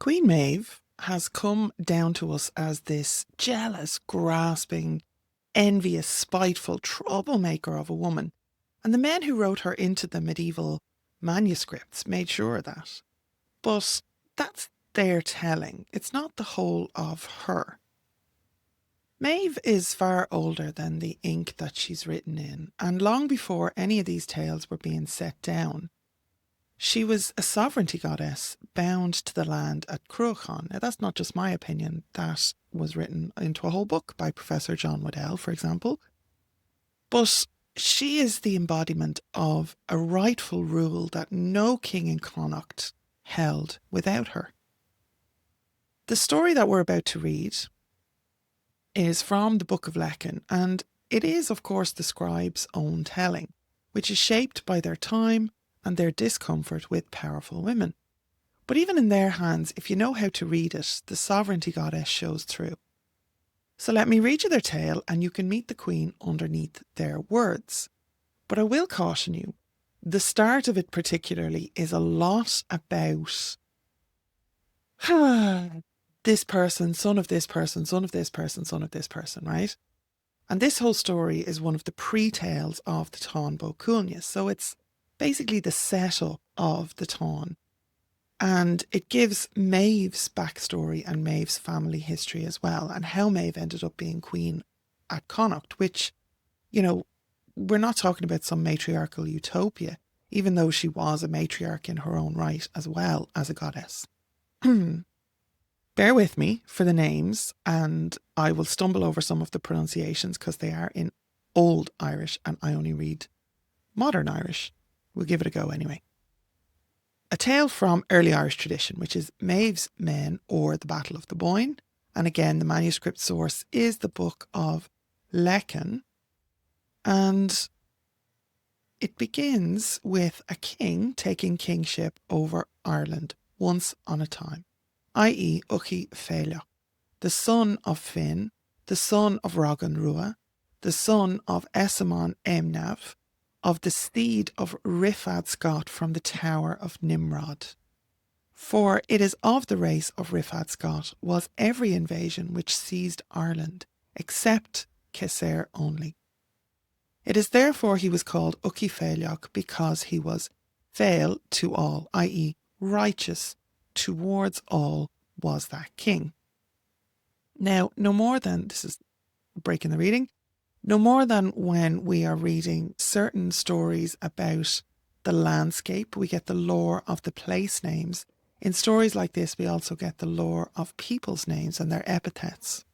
Queen Maeve has come down to us as this jealous, grasping, envious, spiteful troublemaker of a woman, and the men who wrote her into the medieval manuscripts made sure of that. But that's their telling. It's not the whole of her. Maeve is far older than the ink that she's written in, and long before any of these tales were being set down, she was a sovereignty goddess bound to the land at Cruachan. Now, that's not just my opinion. That was written into a whole book by Professor John Waddell, for example. But she is the embodiment of a rightful rule that no king in Connacht held without her. The story that we're about to read is from the Book of Lecan, and it is, of course, the scribes' own telling, which is shaped by their time and their discomfort with powerful women. But even in their hands, if you know how to read it, the sovereignty goddess shows through. So let me read you their tale, and you can meet the queen underneath their words. But I will caution you, the start of it particularly is a lot about this person, son of this person, son of this person, son of this person, right? And this whole story is one of the pre-tales of the Táin Bó Cúailnge. So it's basically the setup of the Táin. And it gives Maeve's backstory and Maeve's family history as well, and how Maeve ended up being queen at Connacht, which, you know, we're not talking about some matriarchal utopia, even though she was a matriarch in her own right as well as a goddess. Bear with me for the names, and I will stumble over some of the pronunciations because they are in Old Irish and I only read Modern Irish. We'll give it a go anyway. A tale from early Irish tradition, which is Maeve's Men or the Battle of the Boyne. And again, the manuscript source is the Book of Lecan. And it begins with a king taking kingship over Ireland once on a time, i.e. Uchi Féileach, the son of Finn, the son of Rogan Rua, the son of Esamon Emnav, of the steed of Rifad Scott from the tower of Nimrod. For it is of the race of Rifad Scott was every invasion which seized Ireland, except Keser only. It is therefore he was called Uchi Féileach, because he was féil to all, i.e. righteous towards all was that king. Now, no more than, this is breaking the reading, no more than when we are reading certain stories about the landscape, we get the lore of the place names. In stories like this, we also get the lore of people's names and their epithets.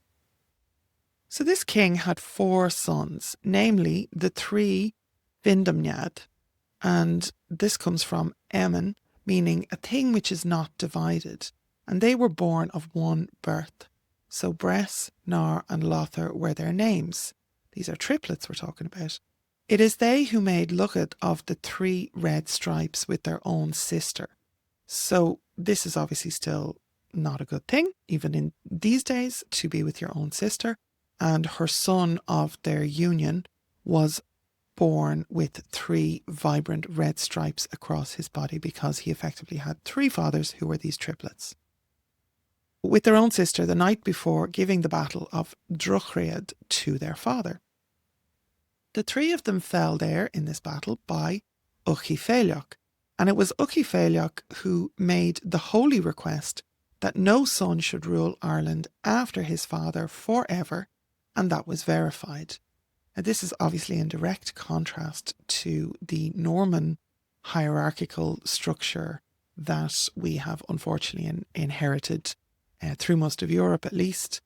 So this king had 4 sons, namely the 3 Vindamniad, and this comes from Emin, meaning a thing which is not divided, and they were born of one birth. So Bress, Nar and Lothar were their names. These are triplets we're talking about. It is they who made Luchad of the 3 red stripes with their own sister. So this is obviously still not a good thing, even in these days, to be with your own sister. And her son of their union was born with 3 vibrant red stripes across his body because he effectively had 3 fathers who were these triplets. With their own sister the night before giving the battle of Druchriad to their father. The 3 of them fell there in this battle by Uchi Féileach, and it was Uchi Féileach who made the holy request that no son should rule Ireland after his father forever, and that was verified. Now, this is obviously in direct contrast to the Norman hierarchical structure that we have unfortunately inherited through most of Europe at least,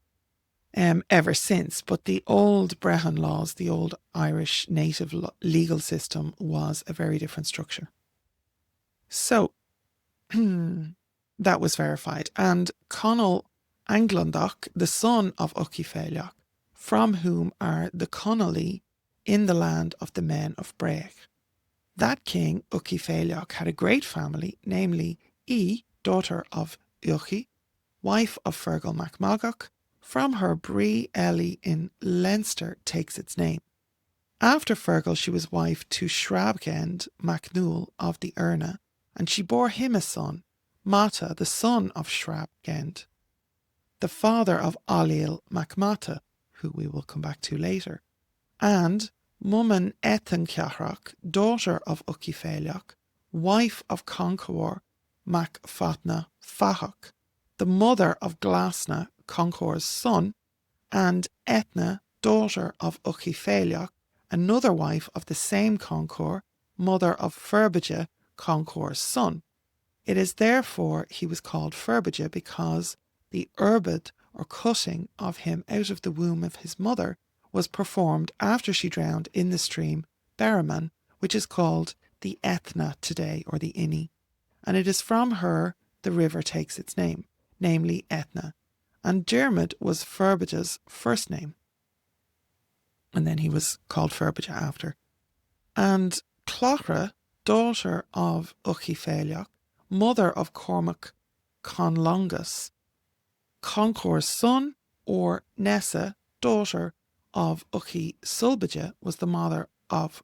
ever since. But the old Brehon laws, the old Irish native legal system, was a very different structure. So that was verified. And Conall Anglandach, the son of Uchi Féileach, from whom are the Connolly in the land of the men of Breach. That king, Uchi Féileach, had a great family, namely daughter of Uchi, wife of Fergal MacMagach. From her Brí Ellie in Leinster takes its name. After Fergal she was wife to Shrabgend MacNúil of the Erna, and she bore him a son, Mata, the son of Shrab Gend, the father of Alil MacMata, who we will come back to later, and Mumman Etan Cearach, daughter of Uki Féileach, wife of Conchobar Mac Fatna Fahach, the mother of Glasna, Conchor's son, and Etna, daughter of Uki Féileach, another wife of the same Conchor, mother of Furbage, Conchor's son. It is therefore he was called Furbage, because the urbid or cutting of him out of the womb of his mother was performed after she drowned in the stream Berriman, which is called the Etna today, or the Inni, and it is from her the river takes its name, namely Etna, and Dermot was Furbage's first name, and then he was called Furbage after. And Clara, daughter of Uchi Féileach, mother of Cormac Conlongus, Conchor's son, or Nessa, daughter of Uchi Sulbige, was the mother of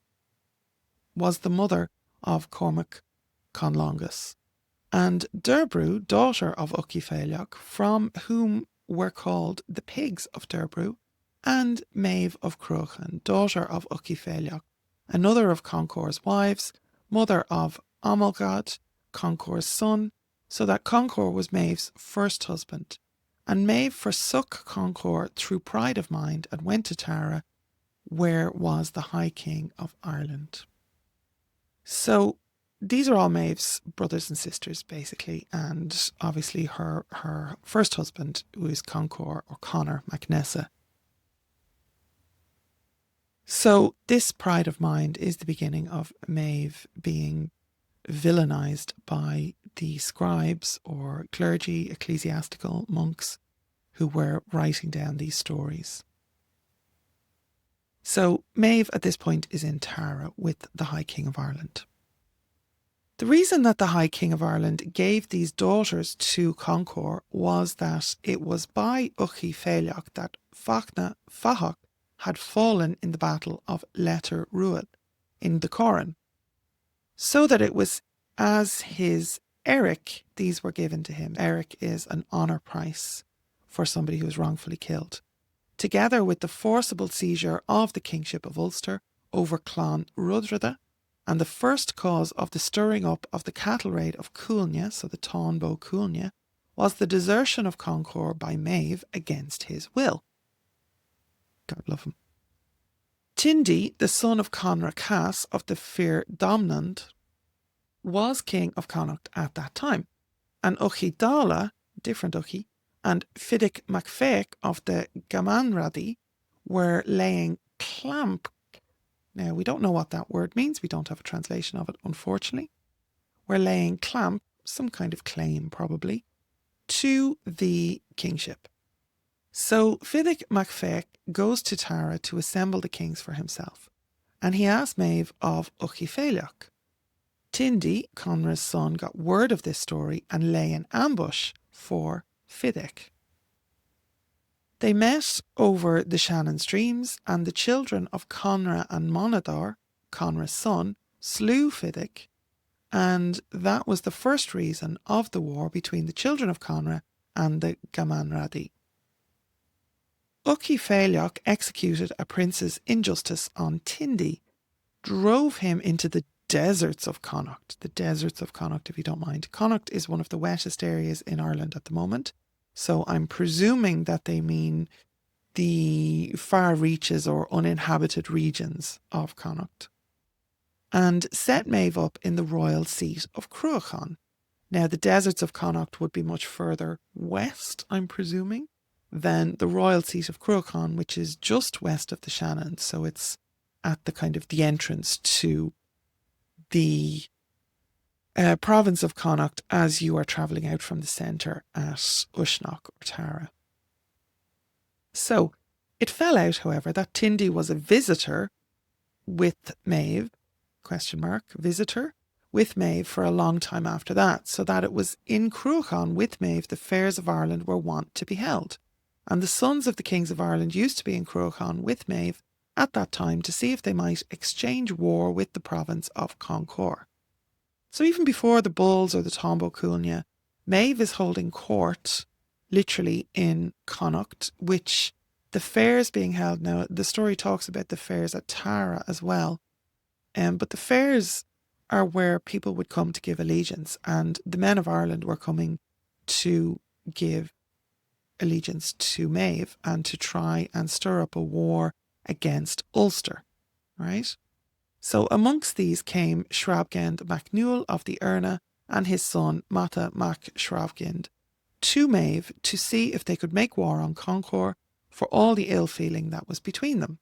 Cormac Conlongus, and Derbrew, daughter of Uchi Féileach, from whom were called the pigs of Derbrew, and Maeve of Cruachan, daughter of Uchi Féileach, another of Conchor's wives, mother of Amalgad, Conchor's son, so that Conchor was Maeve's first husband. And Maeve forsook Conchor through pride of mind and went to Tara, where was the High King of Ireland. So these are all Maeve's brothers and sisters, basically, and obviously her first husband, who is Conchor or Conor MacNessa. So this pride of mind is the beginning of Maeve being villainized by the scribes or clergy, ecclesiastical monks who were writing down these stories. So Maeve at this point is in Tara with the High King of Ireland. The reason that the High King of Ireland gave these daughters to Conchor was that it was by Uchi Féileach that Fachna Fahach had fallen in the battle of Letter Ruad in the Coran, so that it was as his Eric these were given to him. Eric is an honour price for somebody who was wrongfully killed, together with the forcible seizure of the kingship of Ulster over Clan Rudrada, and the first cause of the stirring up of the cattle raid of Cúailnge, so the Táin Bó Cúailnge, was the desertion of Conchor by Maeve against his will. God love him. Tindi, the son of Conra Cass of the Fir Domnand, was king of Connacht at that time, and Uchi Dala, different Uchi, and Fidic MacFéic of the Gamanradi were laying clamp. Now, we don't know what that word means. We don't have a translation of it, unfortunately. We're laying clamp, some kind of claim probably, to the kingship. So Fidic MacFéic goes to Tara to assemble the kings for himself, and he asks Maeve of Uchi Féileach. Tindi, Conra's son, got word of this story and lay in ambush for Fidic. They met over the Shannon streams, and the children of Conra and Monador, Conra's son, slew Fidic, and that was the first reason of the war between the children of Conra and the Gamanradi. Uchi Féileach executed a prince's injustice on Tindi, drove him into the deserts of Connacht. The deserts of Connacht, if you don't mind. Connacht is one of the wettest areas in Ireland at the moment, so I'm presuming that they mean the far reaches or uninhabited regions of Connacht, and set Maeve up in the royal seat of Cruachan. Now, the deserts of Connacht would be much further west, I'm presuming, than the royal seat of Cruachan, which is just west of the Shannon. So it's at the kind of the entrance to the province of Connacht as you are travelling out from the centre at Uisneach or Tara. So it fell out, however, that Tindi was a visitor with Maeve, visitor with Maeve for a long time after that, so that it was in Cruachan with Maeve the fairs of Ireland were wont to be held. And the sons of the kings of Ireland used to be in Cruachan with Maeve at that time to see if they might exchange war with the province of Conchor. So even before the Bulls or the Táin Bó Cúailnge, Maeve is holding court, literally, in Connacht, which the fairs being held now, the story talks about the fairs at Tara as well. But the fairs are where people would come to give allegiance, and the men of Ireland were coming to give allegiance to Maeve and to try and stir up a war against Ulster, right? So amongst these came Shravgend MacNewell of the Erna and his son Mata Mac Shravgend to Maeve to see if they could make war on Conchobar for all the ill feeling that was between them.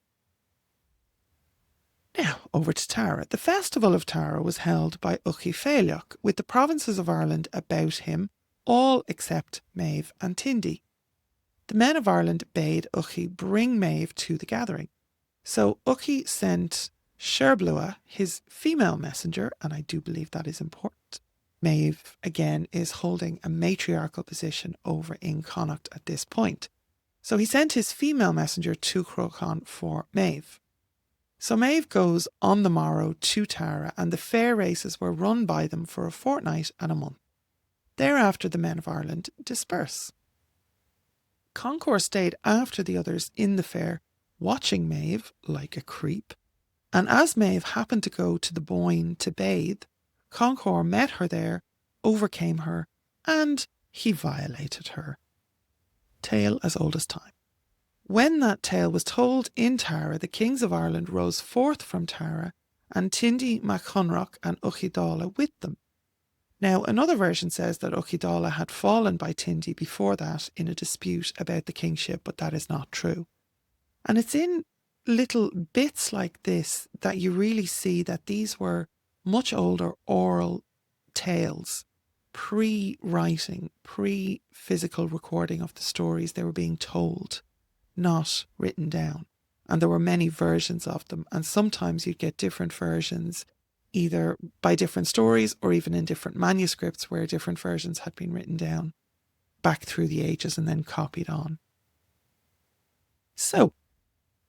Now, over to Tara. The festival of Tara was held by Uchi Féileach, with the provinces of Ireland about him, all except Maeve and Tindy. The men of Ireland bade Uchi bring Maeve to the gathering. So Uchi sent Sherblua, his female messenger, and I do believe that is important. Maeve, again, is holding a matriarchal position over in Connacht at this point. So he sent his female messenger to Cruachan for Maeve. So Maeve goes on the morrow to Tara, and the fair races were run by them for a fortnight and a month. Thereafter the men of Ireland disperse. Conchobar stayed after the others in the fair, watching Maeve like a creep, and as Maeve happened to go to the Boyne to bathe, Conchobar met her there, overcame her, and he violated her. Tale as old as time. When that tale was told in Tara, the kings of Ireland rose forth from Tara, and Tindy Macunroch and Uchidala with them. Now, another version says that Uchidala had fallen by Tindy before that in a dispute about the kingship, but that is not true. And it's in little bits like this that you really see that these were much older oral tales, pre-writing, pre-physical recording of the stories. They were being told, not written down. And there were many versions of them. And sometimes you'd get different versions, either by different stories or even in different manuscripts where different versions had been written down back through the ages and then copied on. So,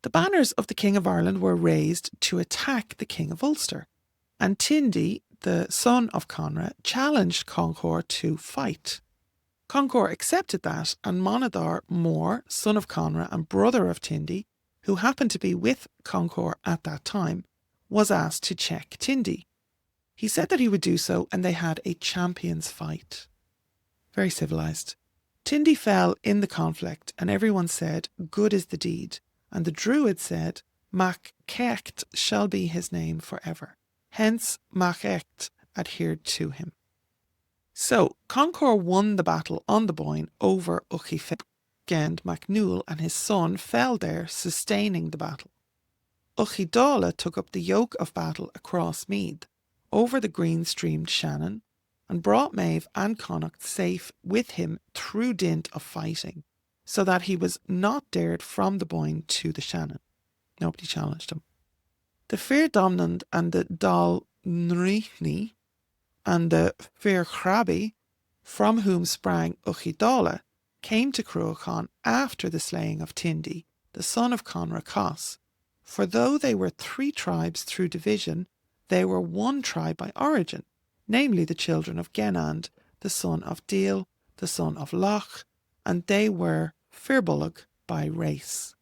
the banners of the King of Ireland were raised to attack the King of Ulster. And Tindy, the son of Conra, challenged Conchobar to fight. Conchobar accepted that, and Monadar Mór, son of Conra and brother of Tindy, who happened to be with Conchobar at that time, was asked to check Tindy. He said that he would do so, and they had a champions fight. Very civilised. Tindy fell in the conflict, and everyone said, "Good is the deed." And the Druid said, "Mac Cecht shall be his name forever." Hence, Mac Cecht adhered to him. So, Conchobar won the battle on the Boyne over Uchi Féileach. MacNewell and his son fell there, sustaining the battle. Uchidala took up the yoke of battle across Meath, over the green-streamed Shannon, and brought Maeve and Connacht safe with him through dint of fighting, so that he was not dared from the Boyne to the Shannon. Nobody challenged him. The Fir Domnand and the Dal Nrichni and the Fir Chrabby, from whom sprang Uchidala, came to Cruachan after the slaying of Tindy, the son of Conra Cos. For though they were 3 tribes through division, they were 1 tribe by origin, namely the children of Genand, the son of Deal, the son of Loch, and they were Firbolg by race.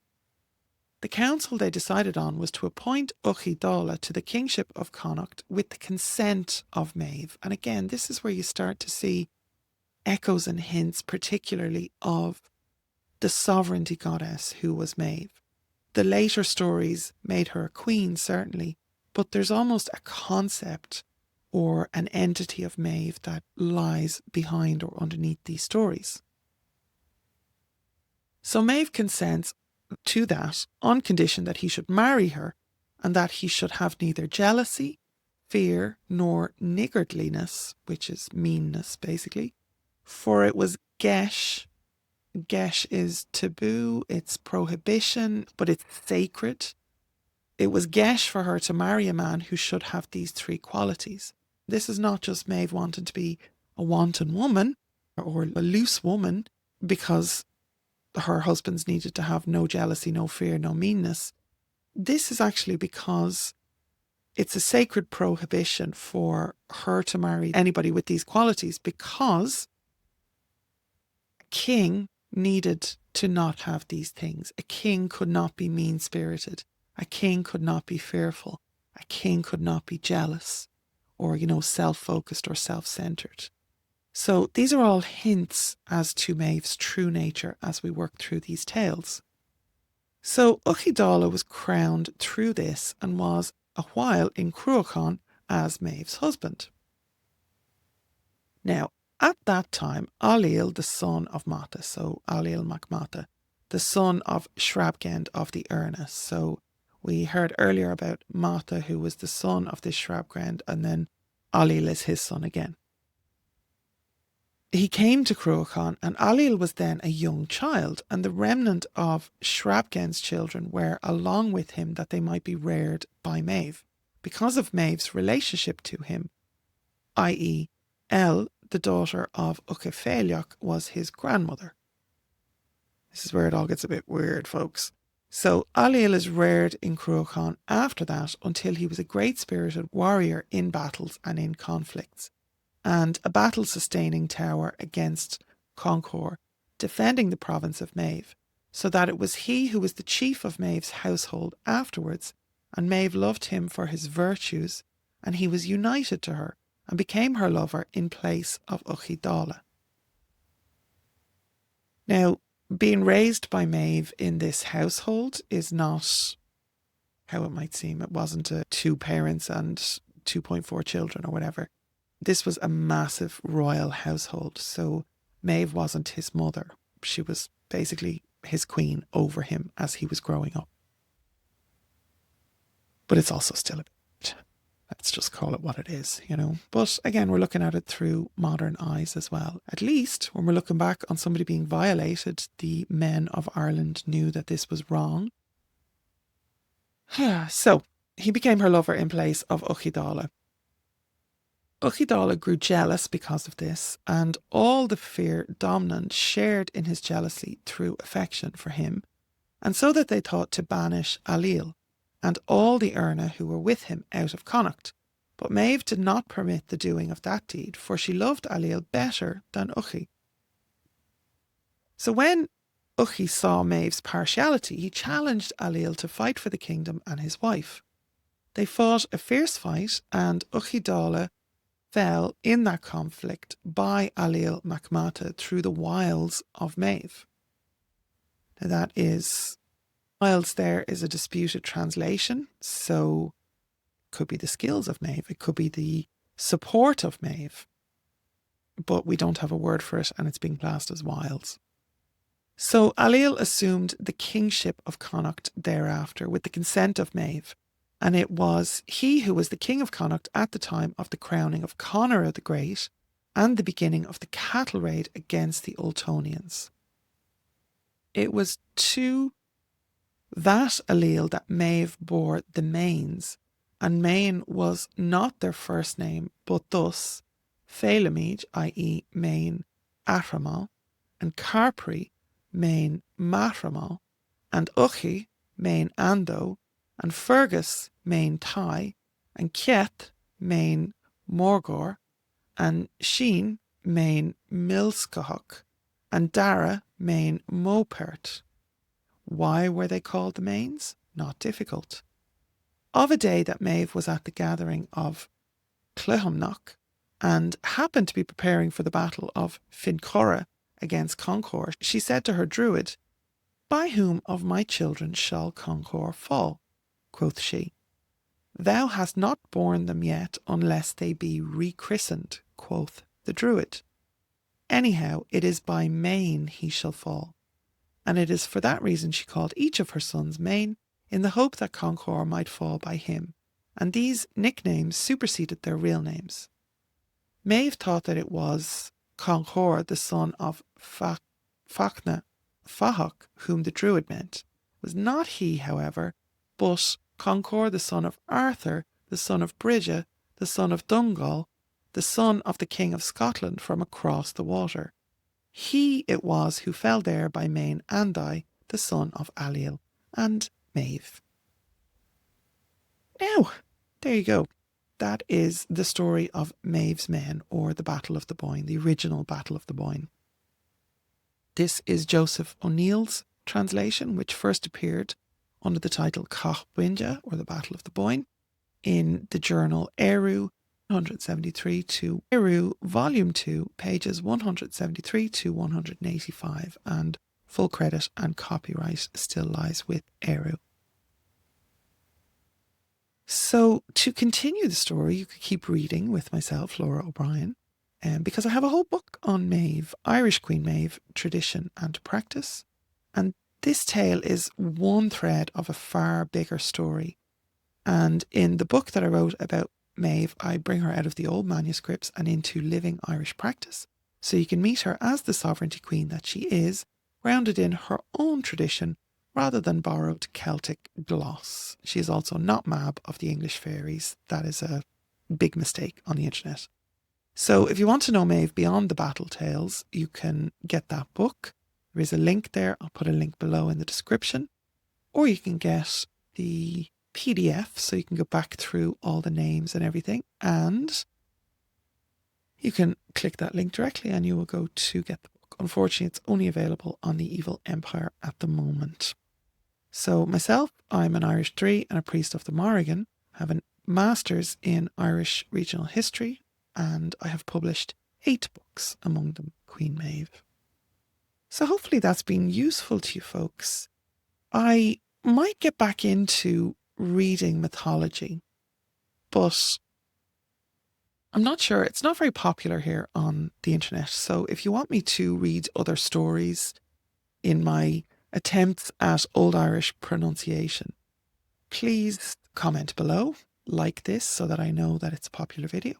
The council they decided on was to appoint Uchidala to the kingship of Connacht with the consent of Maeve. And again, this is where you start to see echoes and hints, particularly of the sovereignty goddess who was Maeve. The later stories made her a queen, certainly, but there's almost a concept or an entity of Maeve that lies behind or underneath these stories. So Maeve consents to that on condition that he should marry her and that he should have neither jealousy, fear, nor niggardliness, which is meanness basically, for it was gesh. Gesh is taboo, it's prohibition, but it's sacred. It was gesh for her to marry a man who should have these 3 qualities. This is not just Maeve wanting to be a wanton woman or a loose woman because her husbands needed to have no jealousy, no fear, no meanness. This is actually because it's a sacred prohibition for her to marry anybody with these qualities, because king needed to not have these things. A king could not be mean-spirited. A king could not be fearful. A king could not be jealous or, self-focused or self-centered. So these are all hints as to Maeve's true nature as we work through these tales. So Uchidala was crowned through this and was a while in Cruachan as Maeve's husband. Now, at that time, Ailill, the son of Mata, so Ailill mac Mata, the son of Shrabgend of the Urna. So we heard earlier about Mata, who was the son of this Shrabgend, and then Ailill is his son again. He came to Cruachan, and Ailill was then a young child, and the remnant of Shrabgend's children were along with him that they might be reared by Maeve, because of Maeve's relationship to him, i.e. El, the daughter of Uchefeiliach, was his grandmother. This is where it all gets a bit weird, folks. So Ailill is reared in Cruachan after that until he was a great-spirited warrior in battles and in conflicts, and a battle-sustaining tower against Conchobar, defending the province of Maeve, so that it was he who was the chief of Maeve's household afterwards, and Maeve loved him for his virtues, and he was united to her, and became her lover in place of Uchidala. Now, being raised by Maeve in this household is not how it might seem. It wasn't 2 parents and 2.4 children or whatever. This was a massive royal household, so Maeve wasn't his mother. She was basically his queen over him as he was growing up. But it's also still a bit, let's just call it what it is, But again, we're looking at it through modern eyes as well. At least when we're looking back on somebody being violated, the men of Ireland knew that this was wrong. So he became her lover in place of Uchidala. Uchidala grew jealous because of this, and all the Fir Domnand shared in his jealousy through affection for him, and so that they thought to banish Ailill and all the Urna who were with him out of Connacht. But Maeve did not permit the doing of that deed, for she loved Ailill better than Uchi. So when Uchi saw Maeve's partiality, he challenged Ailill to fight for the kingdom and his wife. They fought a fierce fight, and Uchidala fell in that conflict by Ailill mac Mata through the wiles of Maeve. Now that is, wiles there is a disputed translation, so it could be the skills of Maeve, it could be the support of Maeve, but we don't have a word for it and it's being classed as wiles. So Ailill assumed the kingship of Connacht thereafter with the consent of Maeve, and it was he who was the king of Connacht at the time of the crowning of Conor the Great and the beginning of the cattle raid against the Ultonians. It was to that Ailill that Maeve bore the Mains, and Main was not their first name, but thus Féileamid, i.e. Main Athramal, and Carpri, Main Mathramal, and Uchi, Main Ando, and Fergus, Main Tai, and Kieth, Main Morgor, and Sheen, Main Milskahuk, and Dara, Main Mopert. Why were they called the Mains? Not difficult. Of a day that Maeve was at the gathering of Cluhamnoch and happened to be preparing for the battle of Fincora against Conchobar, she said to her druid, "By whom of my children shall Conchobar fall?" quoth she. "Thou hast not borne them yet unless they be rechristened," quoth the druid. "Anyhow, it is by Main he shall fall." And it is for that reason she called each of her sons Main, in the hope that Conchobar might fall by him, and these nicknames superseded their real names. Maeve thought that it was Conchobar, the son of Fachna Fahok, whom the druid meant. It was not he, however, but Conchobar, the son of Arthur, the son of Brige, the son of Dungal, the son of the king of Scotland from across the water. He it was who fell there by Main Andai, the son of Ailill and Maeve. Now, there you go. That is the story of Maeve's men, or the Battle of the Boyne, the original Battle of the Boyne. This is Joseph O'Neill's translation, which first appeared under the title Cochbuinge, or the Battle of the Boyne, in the journal Eru 173 to Eru Volume 2, pages 173 to 185, and full credit and copyright still lies with Eru. So to continue the story, you could keep reading with myself, Lora O'Brien, because I have a whole book on Maeve, Irish Queen Maeve, tradition and practice. And this tale is one thread of a far bigger story. And in the book that I wrote about Maeve, I bring her out of the old manuscripts and into living Irish practice. So you can meet her as the sovereignty queen that she is, grounded in her own tradition rather than borrowed Celtic gloss. She is also not Mab of the English fairies. That is a big mistake on the internet. So if you want to know Maeve beyond the battle tales, you can get that book. There is a link there. I'll put a link below in the description. Or you can get the PDF, so you can go back through all the names and everything. And you can click that link directly and you will go to get the book. Unfortunately, it's only available on the Evil Empire at the moment. So myself, I'm an Irish 3 and a priest of the Morrigan. I have a master's in Irish regional history, and I have published 8 books, among them Queen Maeve. So hopefully that's been useful to you folks. I might get back into reading mythology, but I'm not sure. It's not very popular here on the internet. So if you want me to read other stories in my attempts at Old Irish pronunciation, please comment below, like this so that I know that it's a popular video.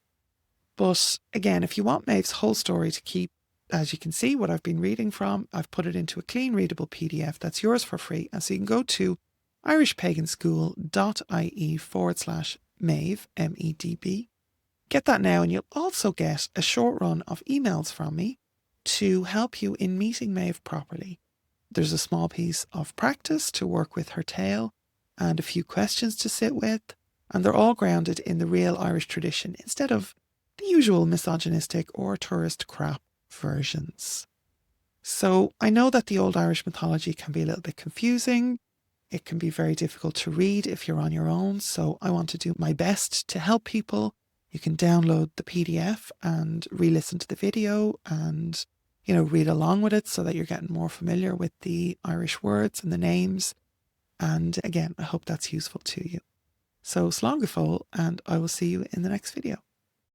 But again, if you want Maeve's whole story to keep, as you can see what I've been reading from, I've put it into a clean readable PDF that's yours for free. And so you can go to irishpaganschool.ie/Maeve, MEDB. Get that now, and you'll also get a short run of emails from me to help you in meeting Maeve properly. There's a small piece of practice to work with her tale and a few questions to sit with, and they're all grounded in the real Irish tradition instead of the usual misogynistic or tourist crap versions. So I know that the old Irish mythology can be a little bit confusing. It can be very difficult to read if you're on your own, so I want to do my best to help people. You can download the PDF and re-listen to the video and, read along with it so that you're getting more familiar with the Irish words and the names. And again, I hope that's useful to you. So slán go fóill, and I will see you in the next video.